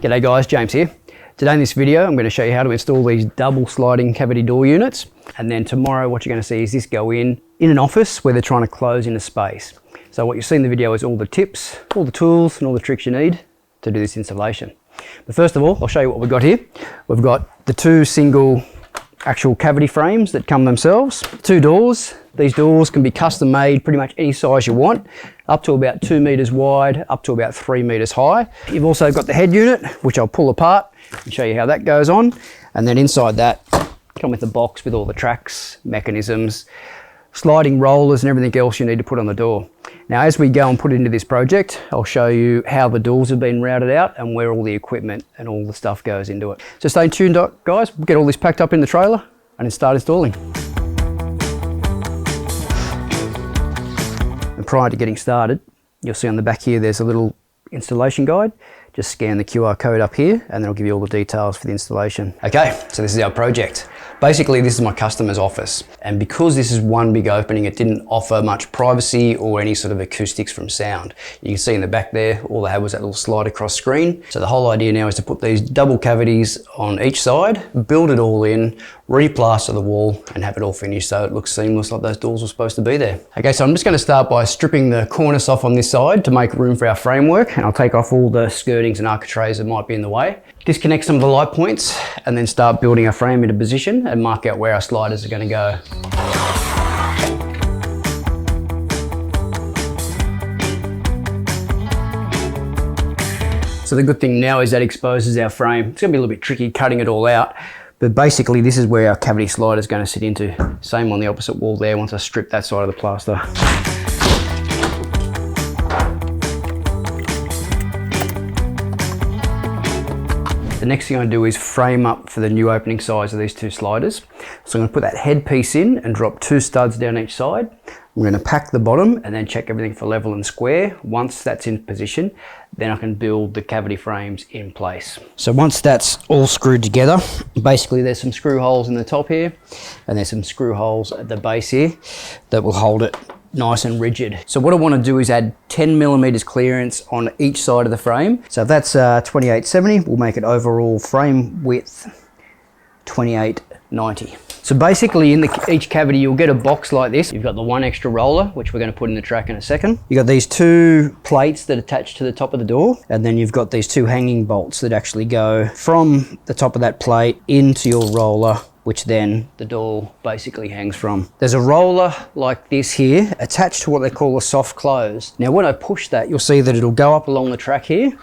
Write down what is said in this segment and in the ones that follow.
G'day guys, James here. Today in this video I'm going to show you how to install these double sliding cavity door units, and then tomorrow what you're going to see is this go in an office where they're trying to close in a space. So what you see in the video is all the tips, all the tools and all the tricks you need to do this installation. But first of all, I'll show you what we've got here. We've got the two single actual cavity frames that come themselves, two doors. These doors can be custom made pretty much any size you want, up to about 2 meters wide, up to about 3 meters high. You've also got the head unit, which I'll pull apart and show you how that goes on. And then inside that, come with the box with all the tracks, mechanisms, sliding rollers and everything else you need to put on the door. Now, as we go and put it into this project, I'll show you how the doors have been routed out and where all the equipment and all the stuff goes into it. So stay tuned, guys. We'll get all this packed up in the trailer and then start installing. And prior to getting started, you'll see on the back here there's a little installation guide. Just scan the QR code up here and it'll give you all the details for the installation. Okay, so this is our project. Basically, this is my customer's office. And because this is one big opening, it didn't offer much privacy or any sort of acoustics from sound. You can see in the back there, all they had was that little slide across screen. So the whole idea now is to put these double cavities on each side, build it all in, replaster the wall and have it all finished so it looks seamless like those doors were supposed to be there. Okay, so I'm just going to start by stripping the cornice off on this side to make room for our framework, and I'll take off all the skirtings and architraves that might be in the way. Disconnect some of the light points and then start building our frame into position and mark out where our sliders are going to go. So the good thing now is that exposes our frame. It's going to be a little bit tricky cutting it all out, but basically this is where our cavity slider is going to sit into. Same on the opposite wall there once I strip that side of the plaster. The next thing I do is frame up for the new opening size of these two sliders. So I'm going to put that head piece in and drop 2 studs down each side. I'm going to pack the bottom and then check everything for level and square. Once that's in position, then I can build the cavity frames in place. So once that's all screwed together, basically there's some screw holes in the top here and there's some screw holes at the base here that will hold it nice and rigid. So what I want to do is add 10 millimeters clearance on each side of the frame. So if that's 2870, we'll make it overall frame width 2890. So basically in each cavity you'll get a box like this. You've got the one extra roller, which we're going to put in the track in a second. You've got these 2 plates that attach to the top of the door, and then you've got these 2 hanging bolts that actually go from the top of that plate into your roller, which then the door basically hangs from. There's a roller like this here attached to what they call a soft close. Now when I push that, you'll see that it'll go up along the track here,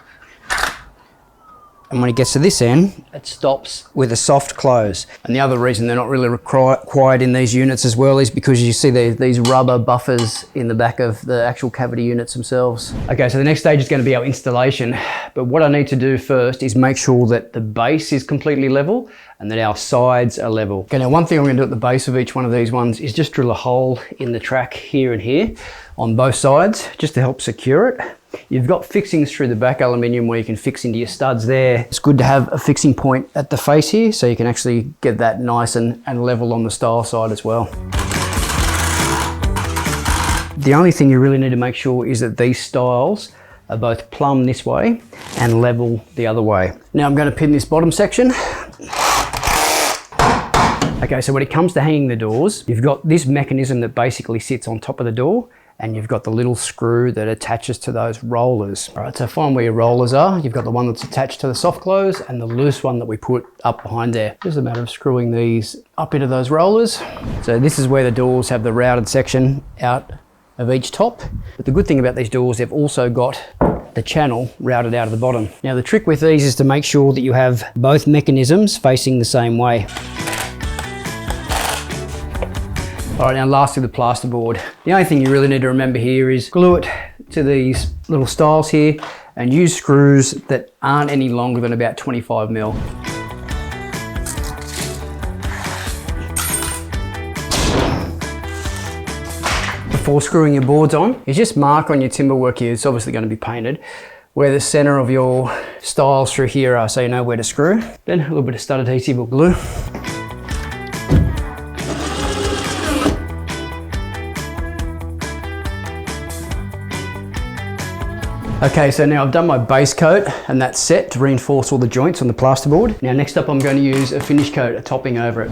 and when it gets to this end, it stops with a soft close. And the other reason they're not really required in these units as well is because you see these rubber buffers in the back of the actual cavity units themselves. Okay, so the next stage is going to be our installation. But what I need to do first is make sure that the base is completely level and that our sides are level. Okay, now one thing I'm going to do at the base of each one of these ones is just drill a hole in the track here and here on both sides just to help secure it. You've got fixings through the back aluminium where you can fix into your studs there. It's good to have a fixing point at the face here so you can actually get that nice and level on the style side as well. The only thing you really need to make sure is that these stiles are both plumb this way and level the other way. Now I'm going to pin this bottom section. Okay, so when it comes to hanging the doors, you've got this mechanism that basically sits on top of the door, and you've got the little screw that attaches to those rollers. All right, so find where your rollers are. You've got the one that's attached to the soft close and the loose one that we put up behind there. Just a matter of screwing these up into those rollers. So this is where the doors have the routed section out of each top. But the good thing about these doors, they've also got the channel routed out of the bottom. Now the trick with these is to make sure that you have both mechanisms facing the same way. All right, now lastly, the plasterboard. The only thing you really need to remember here is glue it to these little stiles here and use screws that aren't any longer than about 25 mil. Before screwing your boards on, you just mark on your timber work here, it's obviously going to be painted, where the center of your stiles through here are so you know where to screw. Then a little bit of stud adhesive or glue. Okay, so now I've done my base coat and that's set to reinforce all the joints on the plasterboard. Now next up I'm going to use a finish coat, a topping over it.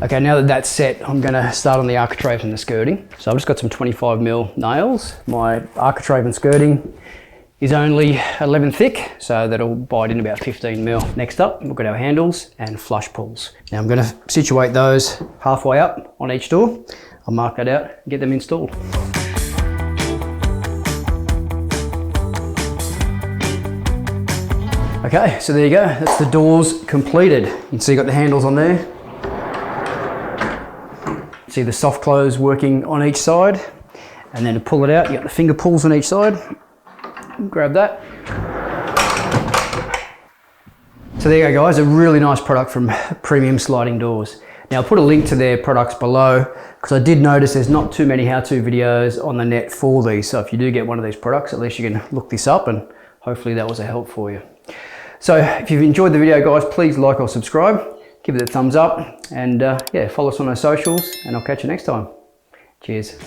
Okay, now that that's set, I'm going to start on the architrave and the skirting. So I've just got some 25mm nails. My architrave and skirting is only 11 thick, so that'll bite in about 15mm. Next up, we've got our handles and flush pulls. Now I'm going to situate those halfway up on each door. I'll mark that out and get them installed. Okay, so there you go. That's the doors completed. You can see you've got the handles on there. See the soft close working on each side. And then to pull it out, you got the finger pulls on each side. Grab that. So there you go guys, a really nice product from Premium Sliding Doors. Now I'll put a link to their products below because I did notice there's not too many how-to videos on the net for these. So if you do get one of these products, at least you can look this up and hopefully that was a help for you. So if you've enjoyed the video guys, please like or subscribe, give it a thumbs up and yeah, follow us on our socials and I'll catch you next time. Cheers.